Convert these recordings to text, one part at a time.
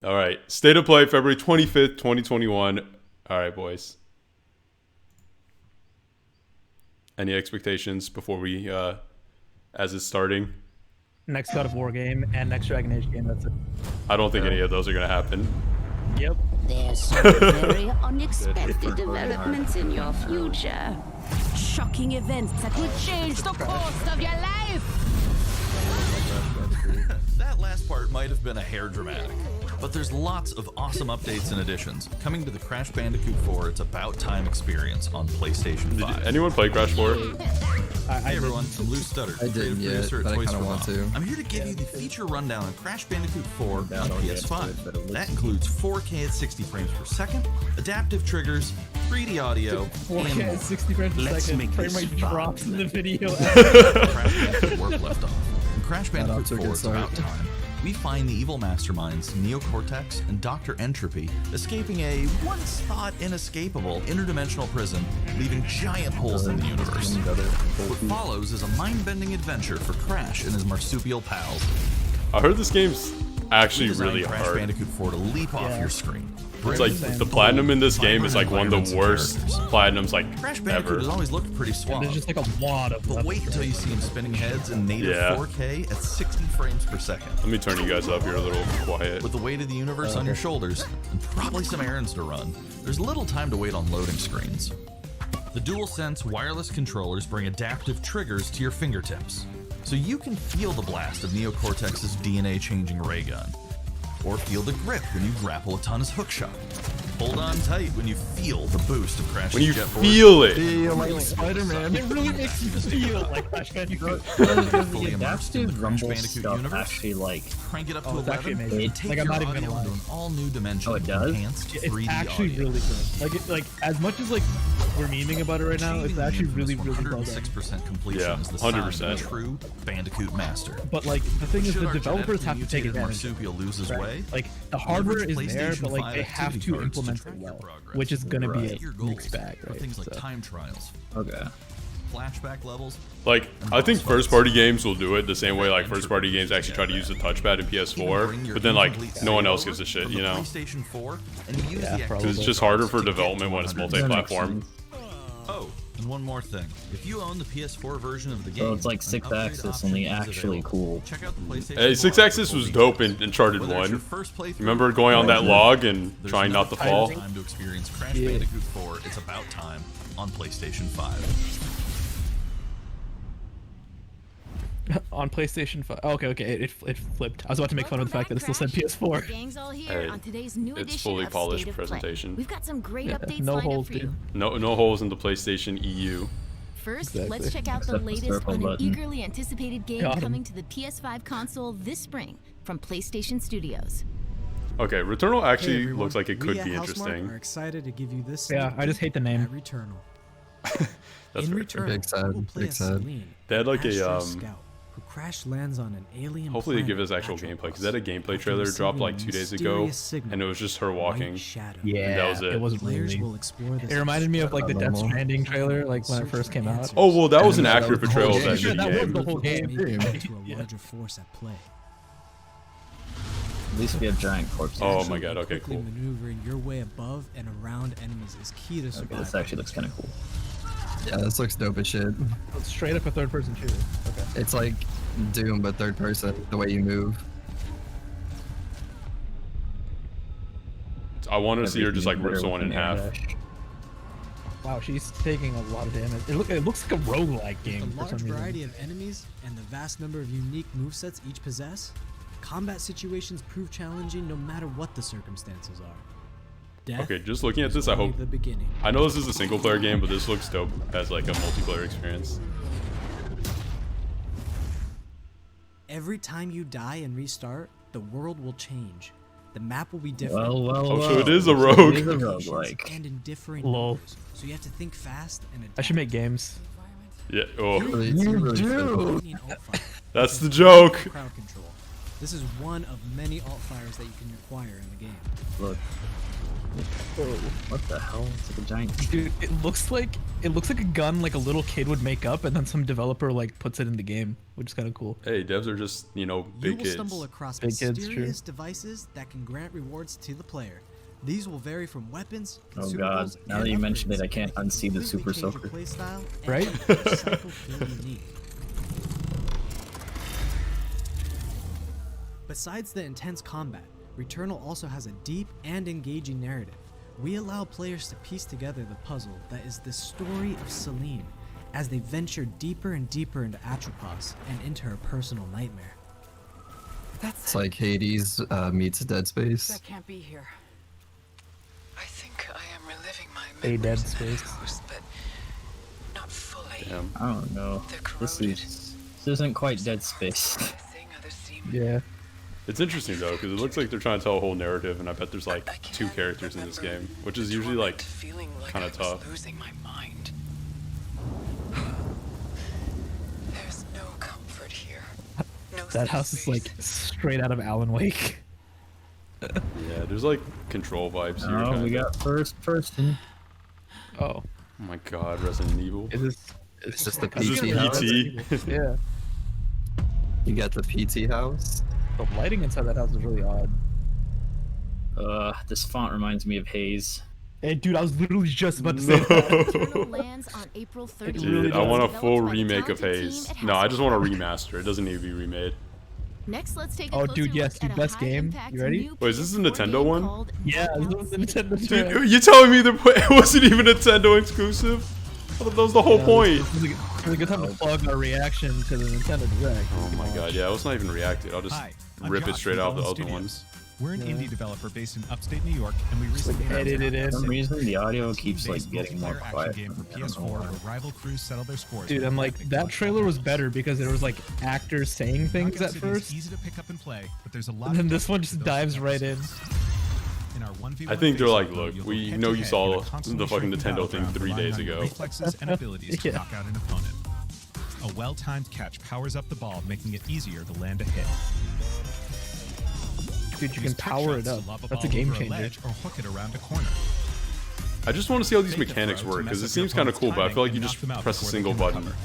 All right. State of play, February 25th, 2021. All right, boys. Any expectations before we, as it's starting? Next God of War game and next Dragon Age game. That's it. I don't think any of those are going to happen. Yep. There's some very unexpected developments in your future. Shocking events that will change the course of your life. That last part might have been a hair dramatic, but there's lots of awesome updates and additions coming to the Crash Bandicoot 4 It's About Time experience on PlayStation 5. Did anyone play Crash 4? Hey everyone, I'm Lou Stutter, I didn't yet, producer at but I Toys kinda for want Mom. to. I'm here to give you the feature rundown on Crash Bandicoot 4 on PS5. That includes 4K at 60 frames per second, adaptive triggers, 3D audio, 4K and at 60 frames per second. Frame rate drops in the video. Crash Bandicoot work left off. In Crash Got Bandicoot off to a 4 good It's start. About Time, we find the evil masterminds Neocortex and Dr. Entropy escaping a once thought inescapable interdimensional prison, leaving giant holes in the universe. What follows is a mind-bending adventure for Crash and his marsupial pals. I heard this game's actually Designed really Crash hard. Bandicoot 4 to leap off your screen. It's like the platinum in this game is like one of the worst platinums like Crash Bandicoot ever. has always looked pretty suave. There's just like a lot of. But wait until you see him spinning heads in native Yeah. 4K at 60 frames per second. Let me turn you guys up here a little quiet. With the weight of the universe on your shoulders and probably some errands to run, there's little time to wait on loading screens. The DualSense wireless controllers bring adaptive triggers to your fingertips, so you can feel the blast of Neocortex's DNA-changing ray gun, or feel the grip when you grapple a Tuna's hookshot. Hold on tight when you feel the boost of Crash's When you jetboard. feel it. Feel like Spider-Man. It really makes you feel like Crash Bandicoot. Fully immersed in the Crash Rumble Bandicoot stuff universe. actually like Crank it up to Oh, it's actually 11. amazing. Take Like, I'm your not even audio gonna lie. into an all-new dimension Oh, it of does? enhanced It's 3D actually audio. really good. Like as much as like we're memeing about it right now, it's actually really well done. 106% completion Yeah, is the sign of a 100%. true Bandicoot master. But like the thing is, Should the our developers have to genetically take mutated advantage. marsupial lose his Right? way? Like the hardware is Leverage there, but like PlayStation they 5 have to activity cards implement track it your well, progress. which is gonna be Hit your a goals mixed bag, for right? things like So- time trials, okay. flashback levels. Like, I think first-party games will do it the same way like first-party games actually try to use the touchpad in PS4, but then like no one else gives a shit, you know? PlayStation 4 and use Yeah, the probably. Because it's just harder for to get development to when it's 100. multi-platform. Oh, and one more thing. If you own the PS4 version of the game, So it's like an 6 upgrade axis, option only is actually available. cool. Check out the PlayStation Hey, 4 6-axis for was full dope in details. Uncharted Whether it's your 1. first playthrough Remember going on that log and there's trying not to never fall? time to experience Crash Yeah. Bandicoot 4 It's About Time on PlayStation 5. On PlayStation 5. Oh, okay, it flipped. I was about to make fun of the fact that it still said PS4. Gang's all here Hey, on today's new it's edition fully of polished State of Play. presentation. We've got some great Yeah, updates no lined holes, up for you. dude. No holes in the PlayStation EU. First, Exactly. let's check out the Except the latest circle on an button. eagerly anticipated game Got 'em. coming to the PS5 console this spring from PlayStation Studios. Okay, Returnal Hey actually everyone, looks like it could we at be Housemarque interesting. are excited to give you this. Yeah, I just hate the name. at Returnal. That's In very Returnal, Big sad, we'll play big as sad. Celine, They had like an a, Astro scout who crash lands on an alien Hopefully they planet, give us actual Atropos, gameplay, because that a gameplay after trailer dropped receiving like a 2 days ago, mysterious signal and it was just her from White walking. Shadow. Yeah, that was it. was Players really. will explore this. It reminded me of like the Death Normal. Stranding trailer, like when it first came out. Oh, well, that was an And that accurate was the whole portrayal of that game. shitty Yeah, that was game. the whole game. To a Yeah. larger force at play. At least we have giant corpses. Oh Actually, my god, okay, quickly cool. Maneuvering your way above and around enemies is key to Okay, survival. this actually looks kind of cool. Yeah, this looks dope as shit. It's straight up a third-person shooter. Okay. It's like Doom, but third person, the way you move. I want to see her just like rip Everything someone in better half. with an air dash. Wow, she's taking a lot of damage. It looks like a roguelike With game the for large some reason. variety of enemies and the vast number of unique movesets each possess, combat situations prove challenging no matter what the circumstances are. Death Okay, just looking at is this, I only hope. the beginning. I know this is a single player game, but this looks dope as like a multiplayer experience. Every time you die and restart, the world will change. The map will be different. Oh, so it is a So rogue. It is a locations, roguelike. and in differing Lol. numbers. So you have to think fast and adapt. I should make games. Yeah. Oh, Really, You really do. simple. An alt-fire, that's which the is joke. crowd control. This is one of many alt-fires that you can acquire in the game. Look. What the hell? It's like a giant. Dude, it looks like a gun like a little kid would make up, and then some developer like puts it in the game, which is kind of cool. Hey, devs are just, you know, You big will kids. stumble across Big kids, mysterious devices that can grant rewards to the player. These will vary from weapons, Oh consumables, god, now and that you mentioned it, upgrades I can't that can unsee the completely Super change your Soaker. playstyle and Right? make each cycle feel unique. Besides the intense combat, Returnal also has a deep and engaging narrative. We allow players to piece together the puzzle that is the story of Celine as they venture deeper and deeper into Atropos and into her personal nightmare. It's like Hades meets Dead Space. Can't be here. I think I am reliving my A Dead memories in Space. that house, but not fully. Damn. I don't know. This isn't quite Dead Space. Thing others seem Yeah. It's interesting though, because it looks like they're trying to tell a whole narrative, and I bet there's like I 2 can't characters in this remember game, which the is usually like torment feeling like kinda I was tough. losing my mind. There's no comfort here. No That house safe is like space. straight out of Alan Wake. Yeah, there's like control vibes here. Oh, we kinda. got first person. Oh, Oh my god, Resident Evil. is this? It's just the Is this PT house. PT? Yeah. You got the PT house. The lighting inside that house is really odd. This font reminds me of Haze. Hey, dude, I was literally just about to say that. Returnal lands on April 30th. Dude, I want a Developed full by the remake of talented Haze. team at No, I just want a Hasbro. remaster. It doesn't need to be remade. Next, let's take a Oh, closer dude, yes, look dude, at a best game. high-impact You ready? new Wait, is this the PS4 Nintendo game one? called Yeah, Knockout this is the City. Nintendo Switch. Dude, you telling me it wasn't even Nintendo exclusive? I thought that was the whole point. It was a good time to plug our reaction to the Nintendo Direct. Oh my god, yeah, I was not even reacted. I'll just Hi, I'm rip it Josh straight from out the Golden other Studios. ones. We're an indie developer based in upstate New York, and we Like recently edit it in. For some reason, the audio Team keeps like based getting more multiplayer quiet. action game for I don't know PS4 why. where rival crews settle their scores. Dude, with I'm like, epic that clutch trailer was battles. better because there was like actors saying things Knockout at City is first, easy to pick up and play, but there's a lot and then of this depth one to just those dives right in. episodes. In our 1v1 I think they're phase like, mode, look, you'll we go know you head-to-head saw in a constantly the fucking shrinking Nintendo thing battleground 3 relying days on your ago. reflexes and abilities to Yeah. knock out an opponent. A well-timed catch powers up the ball, making it easier to land a hit. Dude, you Use can power trick it shots up. to lob That's a ball game over changer. ledge or hook it around a corner. I just want to see how these Fake a mechanics throw to work, because mess it up your seems kind of opponent's cool, but I feel like timing you and just knock them out press a before they single can button. recover.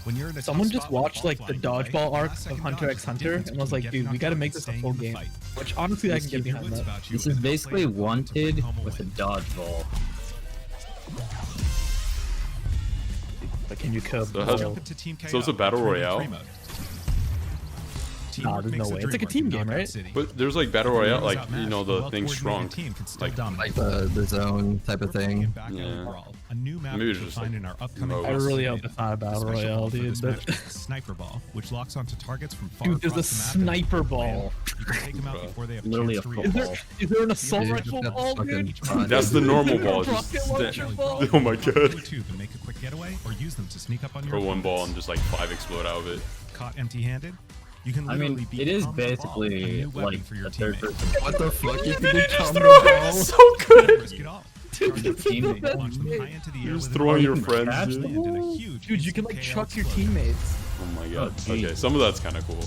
When you're in a Someone tough just spot with watched ball like the flying your way, dodgeball arc last of second Hunter dodge x is the Hunter, difference and was between like, getting dude, we knocked gotta out make and this a staying full in the game. fight. Which honestly, I can Keep get your behind wits that. about you This and is don't play basically your opponent to bring Wanted home a with a win. dodgeball. But can you curb So the how's- Jump ball? into Team So it's a KO, battle 3v3 royale? mode. Nah, Teamwork there's no makes the way. It's like a dream team work in game, Knockout right? City. But there's like Battle Whoever's Royale, like, you outmatched, know, a the thing well-coordinated shrunk. team can still Like, dominate. Like the zone type of We're bringing thing. back Yeah. Overall, a new map Maybe which it's you'll just find like in our upcoming mode. I Lost really Beta. hope it's not a The battle special royale, ball for dude. this But match is the sniper ball, which locks onto targets from far dude, there's a across the map. and sniper if you land, ball. You can take them out before they have a Literally chance a to Is football. react. there is there an assault Dude, rifle that's ball, fucking dude? fun. that's the normal ball. Rocket Just launcher that- ball? oh my god. Two to make a quick getaway, or use them to sneak up on your Throw one ball and opponents. just like 5 explode out of it. Caught empty-handed, you can I literally mean, beat it is combo ball, a basically new weapon like for your a third teammate. person. What the fuck? You can do Just combo throw it. ball. It's so good. Risk it all. Dude, Charge your this is the teammate, best launch them game. high into the air You're just with an throwing your arc, friends, catch dude. land in a huge Dude, you can instant like KO chuck your explosion. teammates. Oh my god. Oh, Okay, geez. some of that's kind of cool.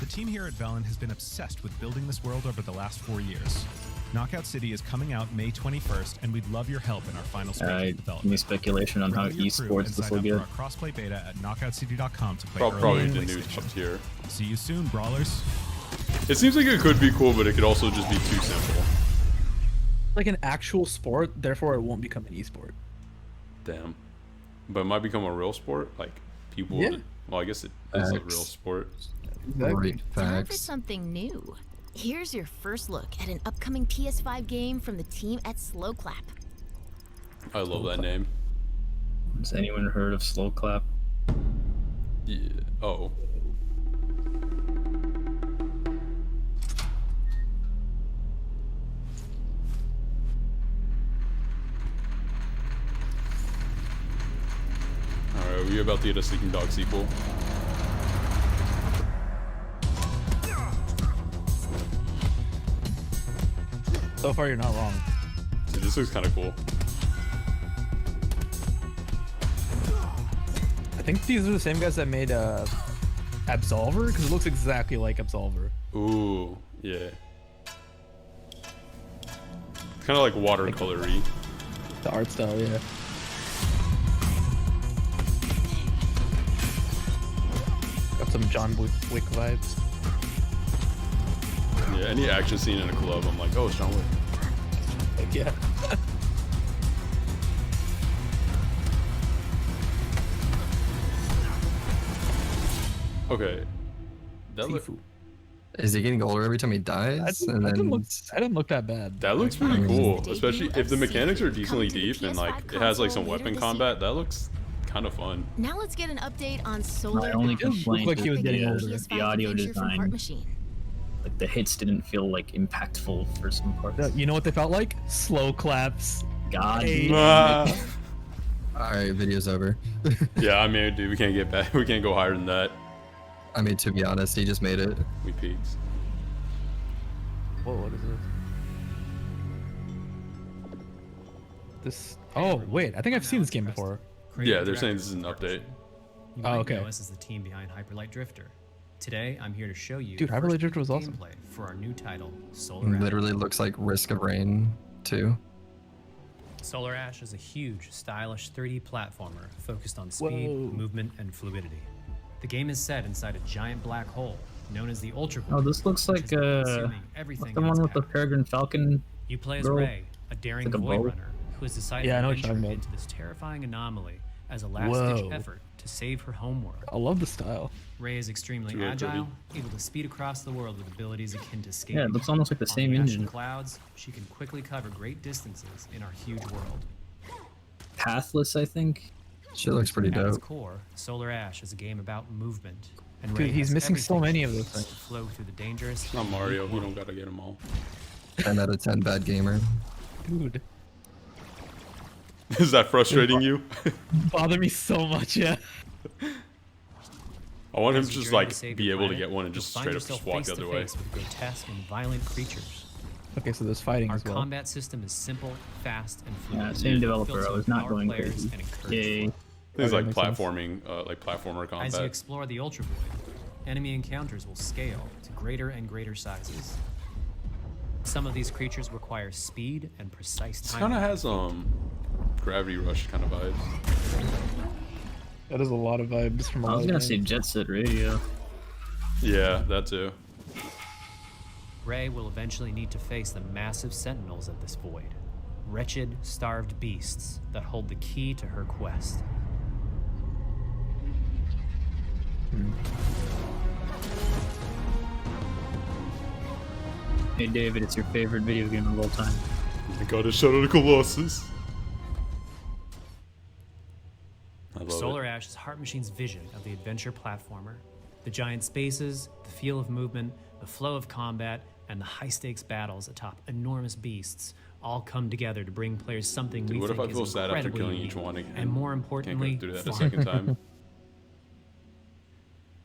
The team here at Velen has been obsessed with building this world over the last 4 years. Knockout City is coming out May 21st, and we'd love your help in our final stage of Any development. speculation on how Bring your crew esports and this sign will up get? for our crossplay beta at knockoutcity.com to play Probably early the on new PlayStation. top tier. See you soon, brawlers. It seems like it could be cool, but it could also just be too simple. Like an actual sport, therefore it won't become an esport. Damn. But it might become a real sport. Like, people. Yeah. Well, I guess it is a Facts. real sport. Great Time for facts. something new. Here's your first look at an upcoming PS5 game from the team at Slow Clap. I love that name. Has anyone heard of Slow Clap? Yeah. Oh. Alright, we about to get a Sleeping Dog sequel. So far, you're not wrong. Dude, this looks kind of cool. I think these are the same guys that made Absolver, because it looks exactly like Absolver. Ooh, yeah. kind of like watercolory. The art style, yeah. Got some John Wick vibes. Yeah, any action scene in a club, I'm like, oh, it's John Wick. Like, yeah. Okay. That look, Is he getting older every time he dies? And That then didn't look that bad. that looks pretty cool, especially if the mechanics are decently deep and like it has like some weapon combat. That looks kind of fun. Now let's get an update on Solar. My only It does look complaint like he was is getting the, older. the audio adventure from Heart design. Machine. Like the hits didn't feel like impactful for some parts. You know what they felt like? Slow claps. God. Hey. Ah. alright, video's over. Yeah, I mean, dude, we can't get back. We can't go higher than that. I mean, to be honest, he just made it. We peaked. Whoa, what is this? This. Oh wait, I think I've seen this game before. Yeah, they're saying this is an update. You Oh, might okay. know us as the team behind Hyperlight Drifter. Today, I'm here to show you Dude, Hyperlight Drifter was first-person awesome. gameplay for our new title, Solar Ash. Literally looks like Risk of Rain 2. Solar Ash is a huge, stylish 3D platformer focused on speed, Whoa. movement, and fluidity. The game is set inside a giant black hole known as the Ultra Oh, this looks like everything the one with the Peregrine Falcon. You play as girl. Ray, a daring Like a void boat. runner who has decided Yeah, I know to what you're venture talking into this terrifying anomaly as a Whoa. last-ditch effort to save her homeworld. I love the style. Ray is extremely It's really agile, able to speed across the world with abilities akin to skating. Yeah, it looks almost like the On same the ash engine. and clouds, she can quickly cover great distances in our huge world. Pathless, I think. Shit looks pretty At its dope. core, Solar Ash is a game about movement. And Dude, Ray he's has missing so everything many she of those needs to things. flow through the dangerous. It's not Mario. You don't gotta get them all. 10 out of 10 bad gamer. Dude, Is that frustrating you? bother me so much, yeah. I want him As to you just journey like save be your able to planet, get one and you'll just find straight up yourself just walk the other way. face-to-face with grotesque and violent creatures. Okay, so there's fighting Our as well. combat system is simple, fast, and fluid. Yeah, same developer. Built I to was not empower going players crazy. and encourage Yay. flow. Things like makes sense. platforming, like platformer As you combat. explore the Ultra Void, enemy encounters will scale to greater and greater sizes. Some of these creatures require speed and precise This timing. kind of has Gravity Rush kind of vibes. That is a lot of vibes from a I lot was of gonna games. say Jet Set Radio. Yeah, that too. Ray will eventually need to face the massive sentinels of this void. Wretched, starved beasts that hold the key to her quest. Hey David, it's your favorite video game of all time. I gotta Shadow of the Colossus. I love Solar it. Ash is Heart Machine's vision of the adventure platformer. The giant spaces, the feel of movement, the flow of combat, and the high-stakes battles atop enormous beasts all come together to bring players something Dude, we what if think I feel is sad after incredibly killing unique, each one again? and more Can't importantly, go through that a fun. second time.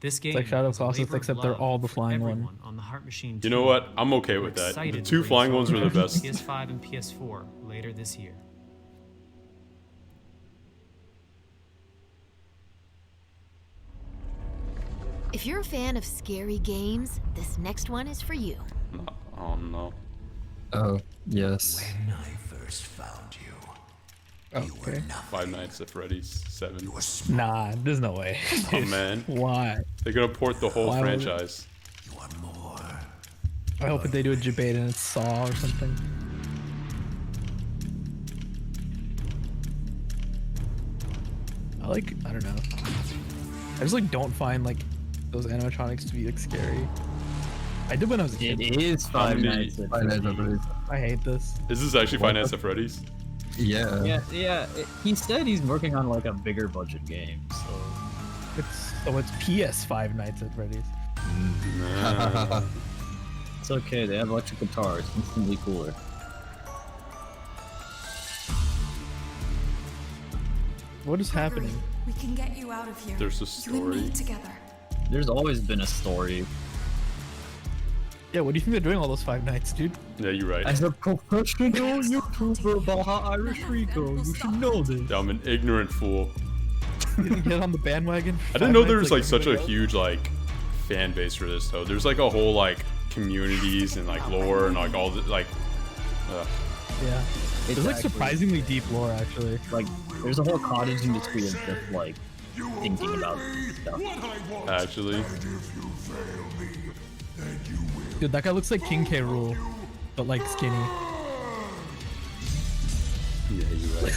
This game like Shadow of is a Colossus, labor of except they're love all the for flying one. everyone on the Heart Machine You know team. what? I'm okay We're with that. The excited to two bring flying ones were Solar the Ash to best. PS5 and PS4 later this year. If you're a fan of scary games, this next one is for you. Oh no. Oh, yes. When I first found you, you were Okay. nothing. Five Nights at Freddy's 7. You were small. Nah, there's no way. Oh man. Why? They're gonna port the whole Why would it- franchise. You are more. I hope that they do a debate and it's Saw or something. I don't know. I just like don't find like those animatronics to be like scary. I did when I was a kid. It is Five many- Nights at Five Nights at Freddy's. Freddy's. I hate this. Is this actually Five Nights at Freddy's? Yeah. Yeah. He said he's working on like a bigger budget game, so It's PS5 Nights at Freddy's. Nah. it's okay. They have electric guitars, instantly cooler. What is happening? We can get you out of here. There's a You and me story. together. There's always been a story. Yeah, what do you think they're doing all those 5 nights, dude? Yeah, you're right. As a professional YouTuber, Baja Irish Rico, you should know this. I'm an ignorant fool. You didn't get on the bandwagon? I didn't know there was like such a huge like fan base for this though. There's like a whole like communities and like lore and like all the like Yeah. It's There's like actually- surprisingly deep lore, actually. Like, there's a whole cottage industry of just like thinking about stuff. Actually, Dude, that guy looks like King K. Rool, but like skinny. yeah, you're right.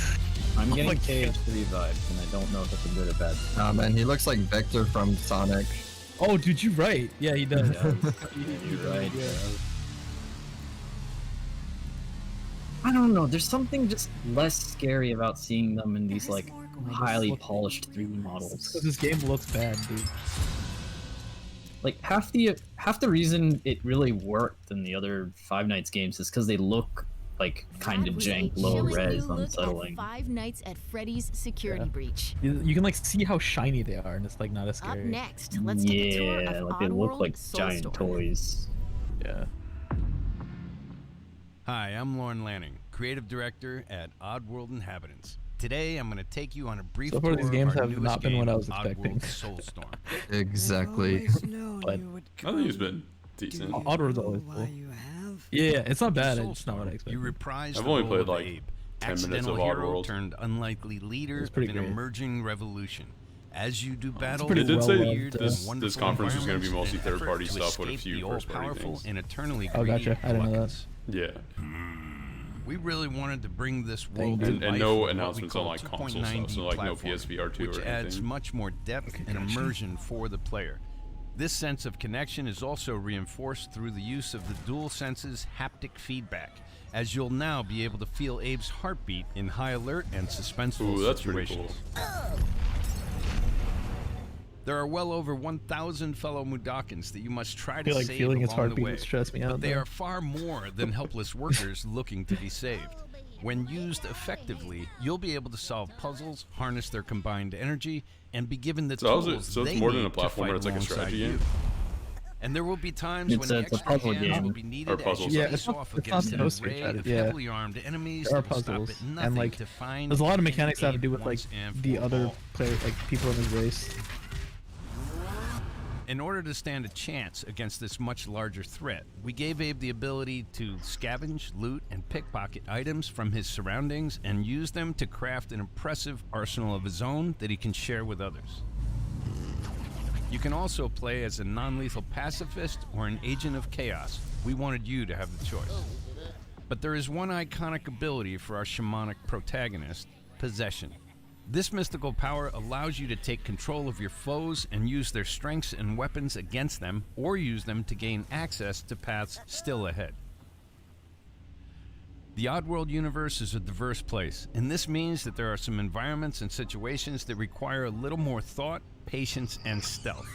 I'm getting my KH3 vibes, and I don't know if that's a good or bad. Man, he looks like Vector from Sonic. Oh, dude, you're right. Yeah, he does. You're right. I don't know. There's something just less scary about seeing them in these like highly polished 3D models. Because this game looks bad, dude. Like half the reason it really worked in the other Five Nights games is because they look like kind of jank, low res, unsettling. Five Nights at Freddy's security breach. You can like see how shiny they are, and it's like not as scary. Up next, let's take a tour Yeah, of like they look Oddworld like Soul giant Storm. toys. Yeah. Hi, I'm Lauren Lanning, Creative Director at Oddworld Inhabitants. Today, I'm going to take you on a brief So far, tour these games of our have newest not been game, what I was expecting. Oddworld Soulstorm. Exactly. But I think it's been decent. Oddworld's always cool. Yeah, it's not bad. It's just not what I You expected. reprise I've the only role played, of like, Abe, 10 minutes of accidental hero Oddworld. turned unlikely leader It's of pretty an great. emerging revolution. As you do battle, pretty They did well say loved, this wonderful conference was going to be environments mostly in an third-party effort to stuff with a escape few the first-party all-powerful things. and eternally Oh, greedy gotcha. I didn't know that. gluttons. Yeah, We really wanted to bring this Thank world you. to and life no with what we announcements on call like console 2.9D stuff, so like no platform, PSVR 2 which or adds anything. much more depth and immersion for the player. This sense of connection is also reinforced through the use of the DualSense's haptic feedback, as you'll now be able to feel Abe's heartbeat in high alert and suspenseful Ooh, that's pretty situations. cool. There are well over 1,000 fellow Mudokons that you must try I to feel like save feeling his along the heartbeat way, would stress me out. but they though. are far more than helpless workers looking to be saved. When used effectively, you'll be able to solve puzzles, harness their combined energy, and be given the So tools it's they more than need a to platformer, fight it's like a alongside strategy you. game? And there will be times when the It's a extra puzzle hands game. will be needed Or as puzzles. you Yeah, face it's not- off it's against not an supposed to be array of strategy, yeah. heavily armed enemies There are that will stop puzzles, at and nothing like to find there's a lot of and mechanics that have to Abe do with like once and the for other all. players, like people in his race. In order to stand a chance against this much larger threat, we gave Abe the ability to scavenge, loot, and pickpocket items from his surroundings and use them to craft an impressive arsenal of his own that he can share with others. You can also play as a non-lethal pacifist or an agent of chaos. We wanted you to have the choice. But there is one iconic ability for our shamanic protagonist, possession. This mystical power allows you to take control of your foes and use their strengths and weapons against them, or use them to gain access to paths still ahead. The Oddworld universe is a diverse place, and this means that there are some environments and situations that require a little more thought, patience, and stealth.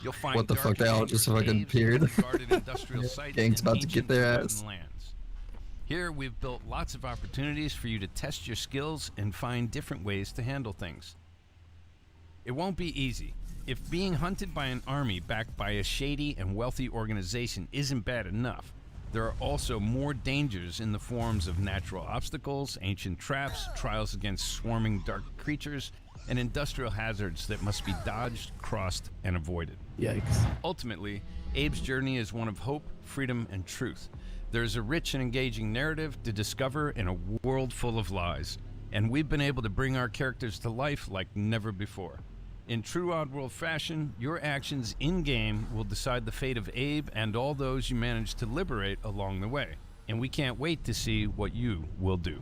You'll find What the fuck, dark they all and just dangerous fucking caves, appeared. guarded industrial sites, Gang's and about to get ancient their forgotten ass. lands. Here, we've built lots of opportunities for you to test your skills and find different ways to handle things. It won't be easy. If being hunted by an army backed by a shady and wealthy organization isn't bad enough, there are also more dangers in the forms of natural obstacles, ancient traps, trials against swarming dark creatures, and industrial hazards that must be dodged, crossed, and avoided. Yikes. Ultimately, Abe's journey is one of hope, freedom, and truth. There's a rich and engaging narrative to discover in a world full of lies, and we've been able to bring our characters to life like never before. In true Oddworld fashion, your actions in-game will decide the fate of Abe and all those you manage to liberate along the way, and we can't wait to see what you will do.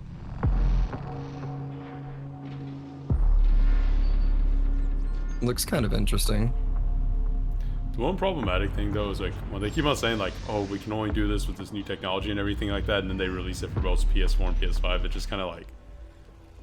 Looks kind of interesting. The one problematic thing though is like when they keep on saying like, oh, we can only do this with this new technology and everything like that, and then they release it for both PS4 and PS5, it just kind of like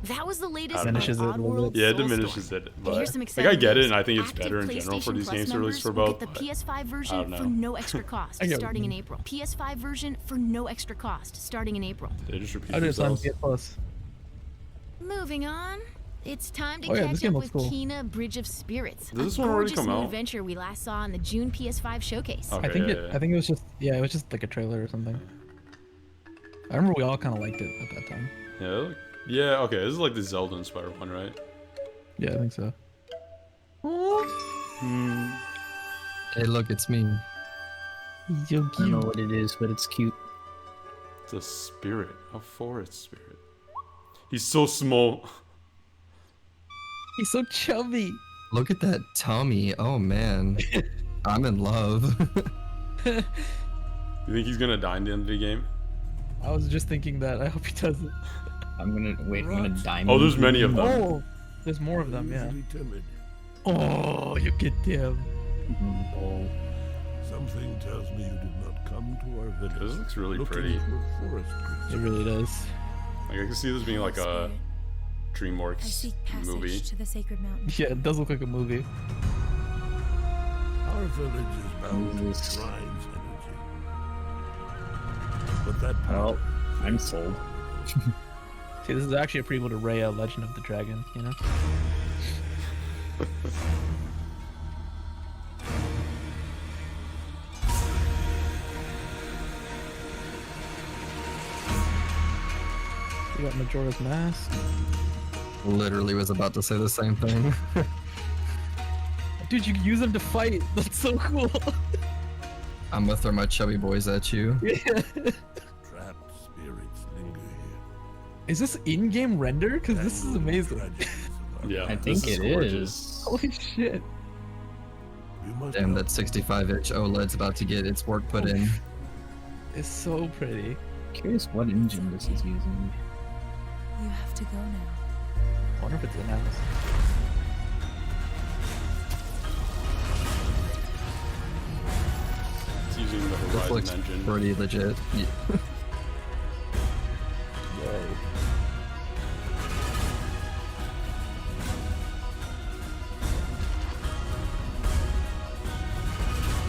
That was the latest Diminishes it a little Oddworld yeah, it Soulstorm. diminishes it. But But here's some like exciting I get it, news. and I think it's Active better in general for PlayStation these Plus games to release members for will both. get the but PS5 I version don't for know. no extra cost I get what starting you in April. PS5 version for no extra cost starting in April. They just repeat I did it on themselves. PS Plus. Moving on. It's time to Oh, yeah, this catch game up looks with cool. Kina Bridge of Spirits. Does this a one already gorgeous come new out? adventure we last saw in the June PS5 showcase. Okay, I think yeah. I think it was just it was just like a trailer or something. I remember we all kind of liked it at that time. Yeah, okay, this is like the Zelda inspired one, right? Yeah, I think so. Hey, look, it's me. I don't know what it is, but it's cute. It's a spirit, a forest spirit. He's so small. He's so chubby. Look at that tummy. Oh man, I'm in love. You think he's gonna die in the end of the game? I was just thinking that. I hope he doesn't. I'm gonna diamond. Oh, there's many of them. Oh, there's more of them. Yeah. Oh, you get him. Oh. Something tells me you did not come to our village. This looks really pretty. It really does. Like I can see this being like a DreamWorks movie. To the sacred mountain. Yeah, it does look like a movie. Our village is bound to shrines energy. But that power. I'm sold. See, this is actually a prequel to Raya, Legend of the Dragon. You know. You got Majora's Mask. Literally was about to say the same thing. Dude, you can use them to fight. That's so cool. I'm gonna throw my chubby boys at you. Yeah. Trapped spirits linger here. Is this in-game render? Because this is amazing. Yeah, I think it is. Holy shit. Damn, that 65-inch OLED's about to get its work put in. It's so pretty. Curious what engine this is using. You have to go now. I wonder if it's in-house. It's using the This Horizon looks engine. pretty legit. Yeah.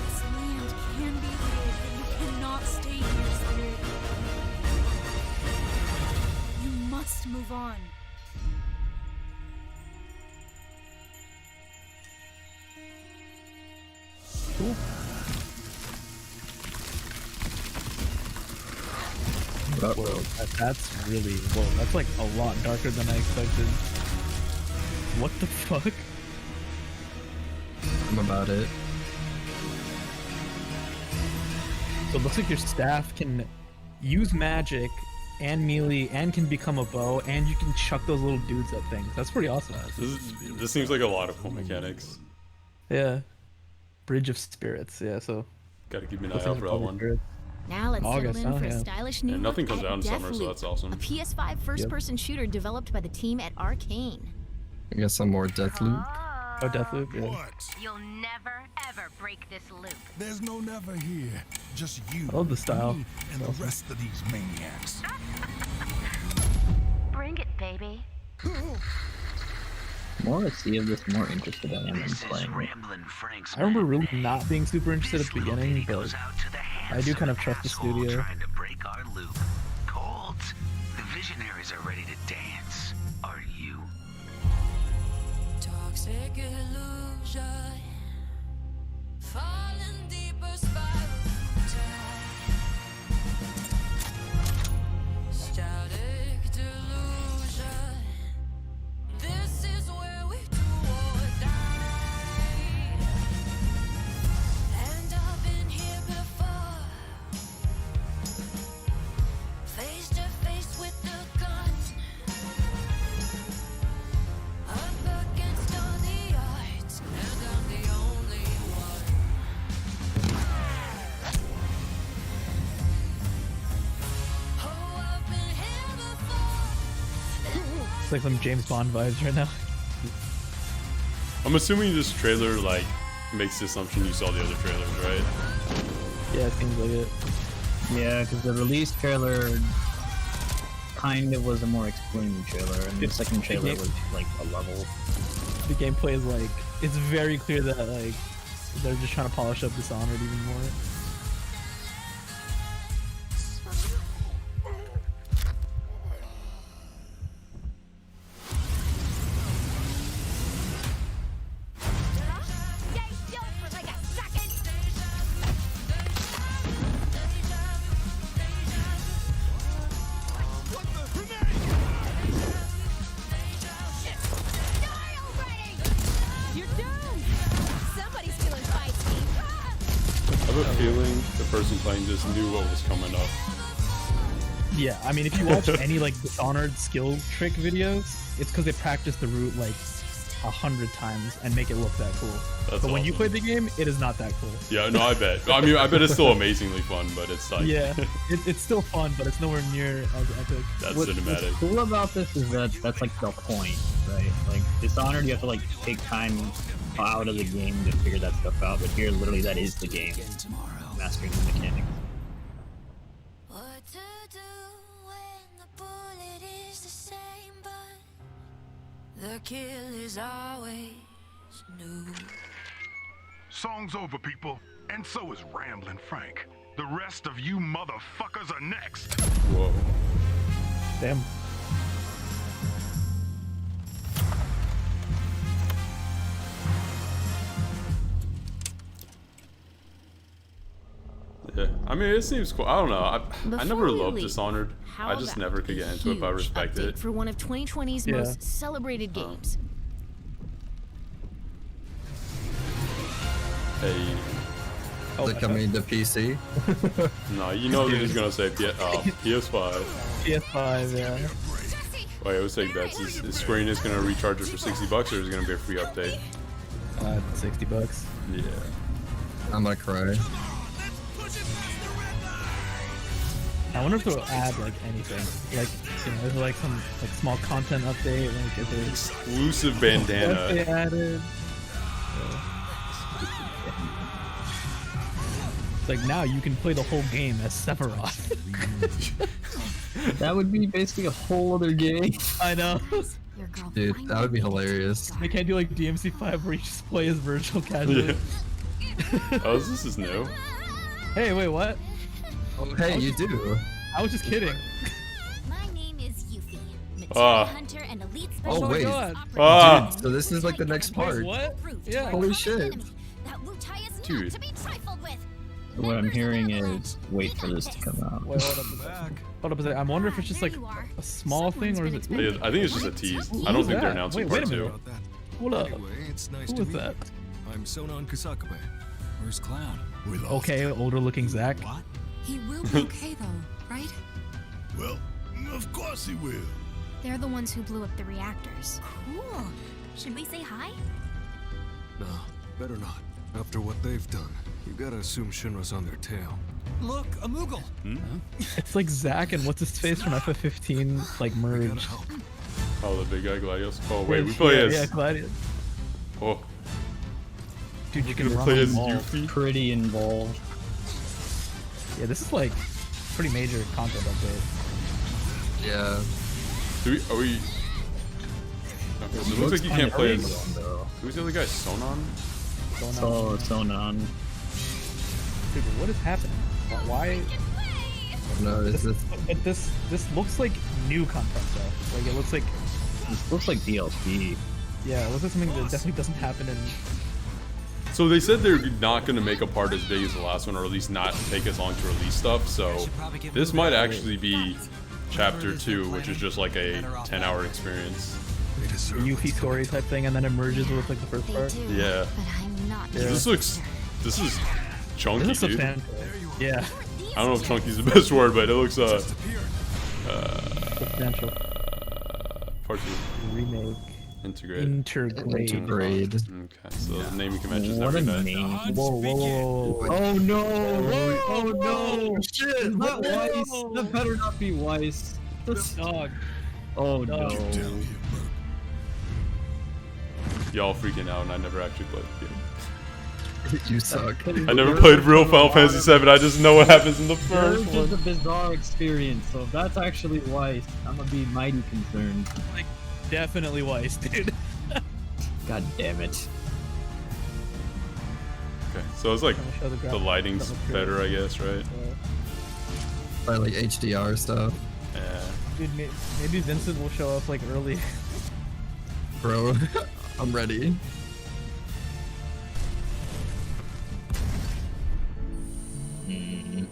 This land can be weird, but you cannot stay here, spirit. You must move on. Cool. That's really whoa. That's like a lot darker than I expected. What the fuck? I'm about it. So it looks like your staff can use magic and melee and can become a bow and you can chuck those little dudes at things. That's pretty awesome. This seems like a lot of cool mechanics. Yeah. Bridge of Spirits. Yeah. So. Gotta keep an eye out for that one. Now let's August, settle in for yeah. a stylish new Yeah, nothing look comes at out in summer, so Deathloop, that's awesome. A PS5 first-person shooter developed by the team at Arcane. I guess some more Deathloop. Oh, Deathloop. Yeah. You'll never, ever break this loop. There's no never here. Just you. I love the style. me, and the rest of these maniacs. Bring it, baby. The more I see of this, the more interested I am in playing it. I remember really not being super interested at the beginning, but I do kind of trust the studio. Trying to break our loop. Cold. The visionaries are ready to dance. Are you? Toxic illusion. Falling deeper spiral down. Static delusion. This is where we do or die. And I've been here before. Face to face with the gun. Up against all the odds. And I'm the only one. Oh, I've been here before. It's like some James Bond vibes right now. I'm assuming this trailer like makes the assumption you saw the other trailers, right? Yeah, it seems like it. Yeah, because the release trailer kind of was a more explained trailer, and the second trailer was like a level. The gameplay is like, it's very clear that like they're just trying to polish up Dishonored even more. You're doomed! Somebody's feeling feisty. I have a feeling the person playing this knew what was coming up. Yeah, I mean, if you watch any like Dishonored skill trick videos, it's because they practice the route like 100 times and make it look that cool. That's but when you awesome. play the game, it is not that cool. Yeah, no, I bet. I mean, I bet it's still amazingly fun, but it's like Yeah, it's still fun, but it's nowhere near as epic. that's What's cinematic. cool about this is that that's like the point, right? Like Dishonored, you have to like take time out of the game to figure that stuff out, but here, literally, that is the game. Mastering the mechanics. What to do when the bullet is the same, but the kill is always new. Song's over, people. And so is Ramblin' Frank. The rest of you motherfuckers are next. Whoa. Damn. Yeah, I mean, it seems cool. I don't know. I Before never we loved leave, Dishonored. how I just about never could get into it, but I huge respect update it. for one of 2020's Yeah. most celebrated games. Hey. Is it coming to PC? No, you know he was gonna say PS5. PS5, yeah. Wait, let's take bets. Is Square Enix gonna recharge it for $60 or is it gonna be a free update? $60. Yeah. I'm gonna cry. I wonder if they'll add like anything, like is there like some like small content update, like is there exclusive what they bandana? added? It's like now you can play the whole game as Sephiroth. That would be basically a whole other game. I know. Dude, that would be hilarious. They can't do like DMC5 where you just play as Virgil casually. Oh, this is new. Hey, wait, what? Oh, hey, you do. I was just kidding. My name is Yuffie, Ah. hunter and elite Oh special wait, forces Ah. dude, so this is like the next part. What? Yeah. Holy shit. That Wutai is Dude. not to be trifled with. What I'm hearing is wait for this to come out. Wait, hold up a second. Hold up a second. I wonder if it's just like a small thing or is it? I think it's just a tease. I don't think they're announcing Wait a part minute. 2. Hold up. Anyway, it's nice Who to was meet that? you. I'm Sonon Kusakabe. Where's Cloud? Okay, older looking Zach. He will be okay though, right? Well, of course he will. They're the ones who blew up the reactors. Cool. Should we say hi? No, better not. After what they've done, you gotta assume Shinra's on their tail. Look, a Moogle! It's like Zach and what's his face from FF15 like merged. Oh, the big guy Gladius. Oh wait, we play as. Yeah, Gladius. Oh. Dude, you Can can we run play them as all. Yuffie? Pretty involved. Yeah, this is like pretty major content update. Yeah. Are we? Okay, so it looks like you can't play as. Who's the other guy? Sonon? Oh, Sonon. Dude, what is happening? Why? No, this looks like new content though. Like it looks like. This looks like DLC. Yeah, it looks like something that definitely doesn't happen in. So they said they're not going to make a part as big as the last one, or at least not take as long to release stuff. So this might actually be Chapter 2, which is just like a 10-hour experience. A Yuffie story type thing, and then it merges with like the first part. Yeah. But I'm not. Yeah. This is chunky, This is dude. substantial. Yeah. I don't know if chunky is the best word, but it looks Substantial. Part 2. Remake. Integrate. Intergrade. Okay, so the naming conventions What a every night. name. Whoa, whoa, whoa. Oh no! Oh no! Shit! Not Weiss! That better not be Weiss. This dog. Oh no. Y'all freaking out, and I never actually played the game. You suck. I never played real Final Fantasy 7. I just know what happens in the first Yours one. is a bizarre experience, so if that's actually Weiss, I'm gonna be mighty concerned. Like, definitely Weiss, dude. God damn it. Okay, so it's like show the the lighting's better, I guess, right? By like HDR stuff. Yeah. Dude, maybe Vincent will show up like early. Bro, I'm ready.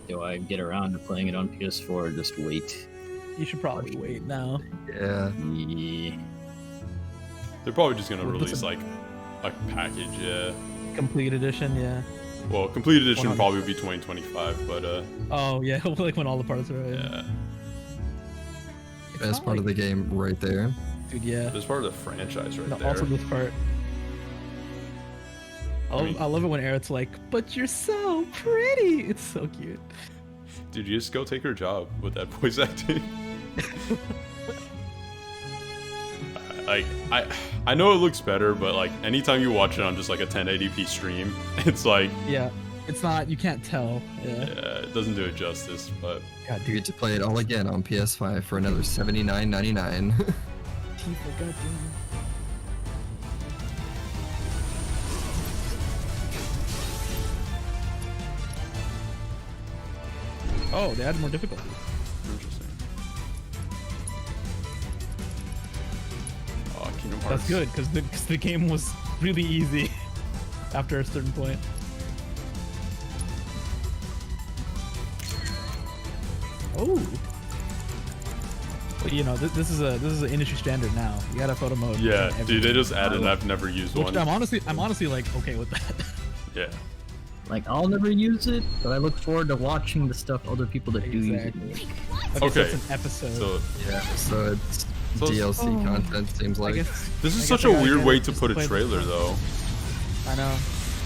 Do I get around to playing it on PS4 or just wait? You should probably wait now. Yeah. They're probably just gonna We'll put release some- like a package, yeah. Complete edition, yeah. Well, complete edition 100. probably would be 2025, but Oh yeah, like when all the parts are. yeah. Best part of the game right there. Dude, yeah. This part of the franchise right No, there. also this part. I love it when Eric's like, "But you're so pretty." It's so cute. Dude, you just go take her job with that voice acting. Like, I know it looks better, but like anytime you watch it on just like a 1080p stream, it's like, Yeah, it's not. You can't tell. Yeah. it doesn't do it justice. But God, You get to play it all again on PS5 for another $79.99. Tifa, goddamn. Oh, they added more difficulty. interesting. Oh, Kingdom Hearts. That's good because the game was really easy after a certain point. Oh. But you know, this is an industry standard now. You got a photo mode. Yeah, in dude, they everything. just added, and I've never used Which one. I'm honestly like okay with that. Yeah. Like, I'll never use it, but I look forward to watching the stuff other people that do use it. Okay, so it's an episode. So, yeah, so it's So it's- DLC content, seems like. this is I such guess a I gotta weird get way it to just put a play the trailer, though. I know.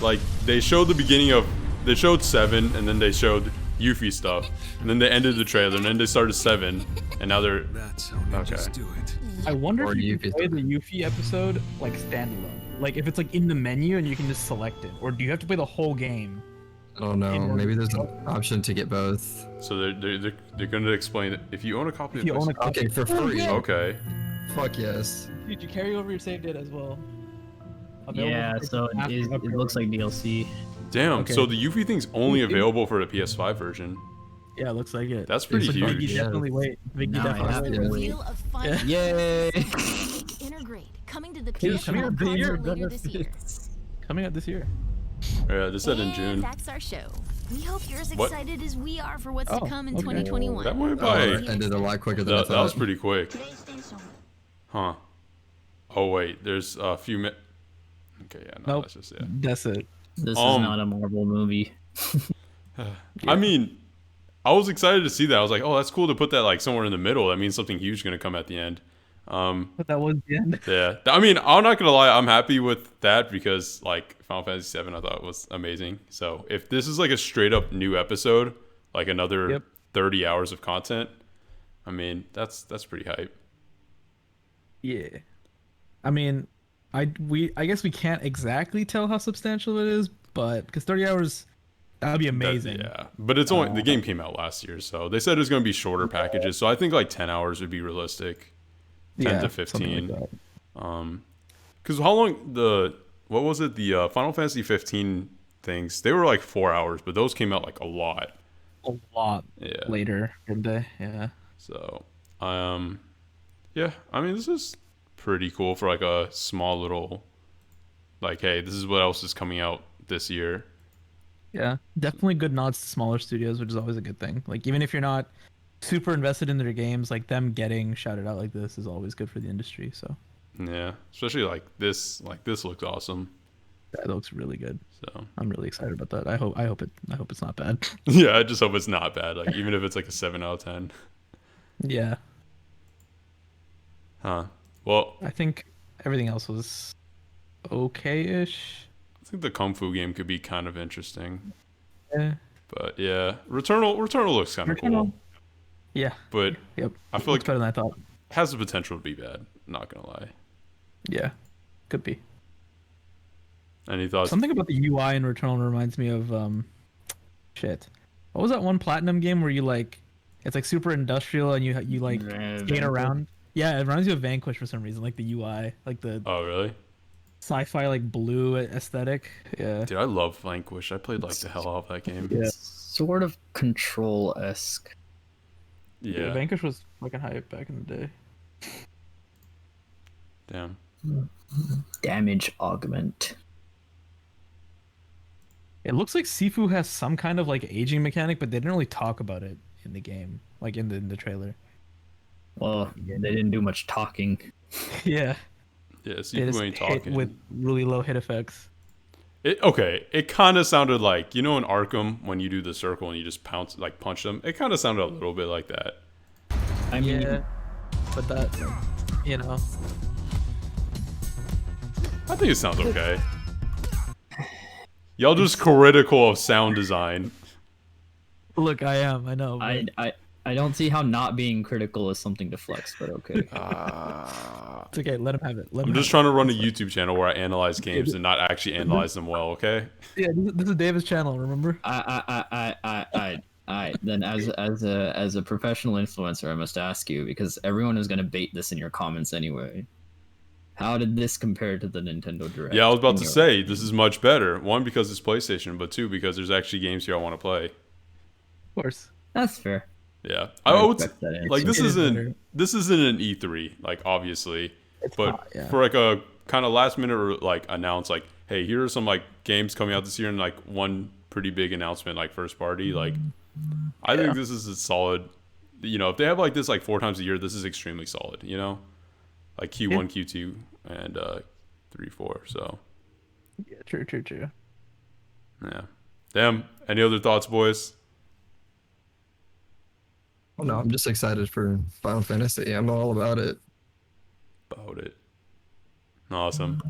Like, they showed the beginning of... They showed 7, and then they showed Yuffie stuff. And then they ended the trailer, and then they started 7, and now they're... That's how ninjas Okay. do it. I wonder Or if you can Yuffie. play the Yuffie episode like standalone. Like if it's like in the menu and you can just select it, or do you have to play the whole game? I don't know. Maybe there's an option to get both. So they're going to explain it. If you own a copy If you of own a PlayStation... copy. Okay, for free. Yeah. Okay. Fuck yes. Dude, you carry over your save data as well. Available Yeah, for so after it upgrade. looks like DLC. Damn, Okay. so the Yuffie thing's only available for the PS5 version. Yeah, it looks like it. That's pretty Looks like huge. Viggy definitely wait. Viggy Now I have definitely to wait. wait. Reveal of Final Yay! Intergrade coming to the Dude, PS5 come here, console baby. later this year. Coming out this year. Yeah, this said in And June. that's our show. We hope you're as What? excited as we are for what's Oh, to come in okay. 2021. That went Oh, by... it ended a lot quicker than I That thought. was pretty quick. Huh. Oh, wait. There's a few Okay, yeah, no, Nope. that's just it. That's it. This is Um, not a Marvel movie. I mean, I was excited to see that. I was like, oh, that's cool to put that like somewhere in the middle. That means something huge is going to come at the end. But that was the end. Yeah. I mean, I'm not going to lie. I'm happy with that because like Final Fantasy VII I thought was amazing. So if this is like a straight up new episode, like another 30 hours of content, I mean, that's pretty hype. Yeah. I mean, I guess we can't exactly tell how substantial it is, but because 30 hours, that would be amazing. Yeah. But it's only, the game came out last year. So they said it was going to be shorter packages. So I think like 10 hours would be realistic. 10 to 15. Like Because how long what was it? The Final Fantasy 15 things, they were like 4 hours, but those came out like a lot. Yeah. Later, didn't they? Yeah. So, yeah, I mean, this is pretty cool for like a small little, like, hey, this is what else is coming out this year. Yeah. Definitely good nods to smaller studios, which is always a good thing. Like, even if you're not super invested in their games, like them getting shouted out like this is always good for the industry. So Yeah, especially like this looks awesome. that looks really good. So I'm really excited about that. I hope it's not bad. Yeah, I just hope it's not bad. Like even if it's like a 7 out of 10. Yeah. Huh. Well, I think everything else was okay-ish. I think the Kung Fu game could be kind of interesting. Yeah. But yeah, Returnal looks kind of cool. Yeah. But Yep. I feel like It's better than I thought. has the potential to be bad. Not gonna lie. Yeah. Could be. Any thoughts? Something about the UI in Returnal reminds me of shit. What was that one Platinum game where you like it's like super industrial and you like skate around? Yeah, it reminds me of Vanquish for some reason, like the UI, like the Oh really? sci-fi like blue aesthetic. Yeah. Dude, I love Vanquish. I played like the hell out of that game. Yeah. Sort of Control-esque. Yeah. Vanquish was fucking hype back in the day. Damn. Damage augment. It looks like Sifu has some kind of like aging mechanic, but they didn't really talk about it in the game, like in the trailer. Well, they didn't do much talking. Yeah. Yeah, They Sifu just ain't hit talking. with really low hit effects. It kind of sounded like, you know, in Arkham when you do the circle and you just punch them. It kind of sounded a little bit like that. I mean, Yeah. but that, you know. I think it sounds okay. Y'all just critical of sound design. Look, I am. I know. But... I don't see how not being critical is something to flex, but okay. It's okay. Let him have it. I'm just trying to run a YouTube channel where I analyze games and not actually analyze them well. Okay. Yeah, this is David's channel. Remember? Then as a professional influencer, I must ask you, because everyone is gonna bait this in your comments anyway. How did this compare to the Nintendo Direct? Yeah, I was about to say this is much better. One, because it's PlayStation, but two, because there's actually games here I want to play. Of course. That's fair. Yeah, I would like this isn't an E3, like obviously, but not, yeah. for like a kind of last minute or like announce like, hey, here are some like games coming out this year and like one pretty big announcement like first party. Like, I think this is a solid. You know, if they have like this like 4 times a year, this is extremely solid. You know, like Q1, Q2, and 3, 4. So. Yeah, true. Yeah. Damn. Any other thoughts, boys? Oh no, I'm just excited for Final Fantasy. I'm all about it. Awesome.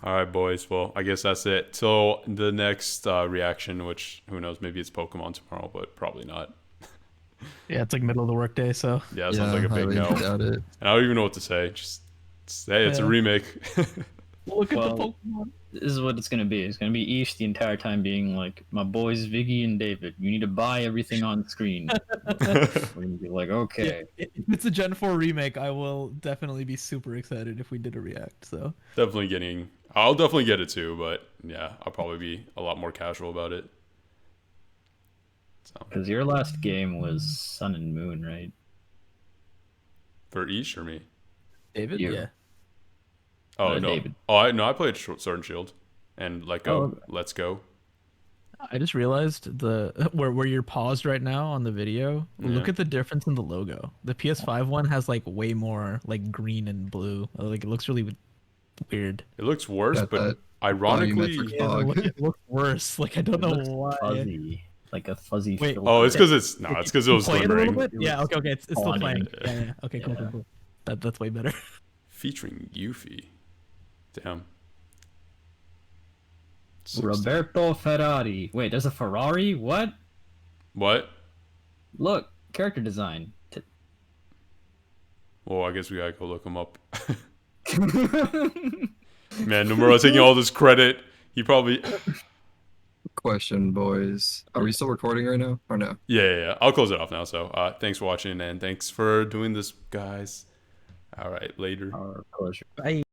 All right, boys. Well, I guess that's it. Till the next reaction, which who knows, maybe it's Pokemon tomorrow, but probably not. Yeah, it's like middle of the workday, so. Yeah, it sounds like a big no. Doubt it. And I don't even know what to say. Just say it's a remake. Look at the Pokemon. This is what it's gonna be. It's gonna be Ish the entire time being like, my boys Viggy and David, you need to buy everything on screen. We're gonna be like, okay. Yeah, if it's a Gen 4 remake, I will definitely be super excited if we did a react. So I'll definitely get it too, but yeah, I'll probably be a lot more casual about it. Because your last game was Sun and Moon, right? For Ish or me? David? Yeah. Oh no! David. I played Sword and Shield, and Let's Go. I just realized where you're paused right now on the video. Yeah. Look at the difference in the logo. The PS5 one has like way more like green and blue. Like it looks really weird. It looks worse, but ironically, it looks worse. Like I don't know why. Fuzzy. Like a fuzzy. Wait. Oh, it's because it's because it was glimmering. Yeah. Okay. It's still playing. Yeah. Okay. Yeah. Cool. That's way better. Featuring Yuffie. Damn. Roberto Ferrari. Wait, there's a Ferrari? What? Look, character design. Well, I guess we gotta go look him up. Man, Nomura taking all this credit. He probably. Question, boys. Are we still recording right now or no? Yeah. I'll close it off now. So, thanks for watching and thanks for doing this, guys. All right, later. Our pleasure. Bye.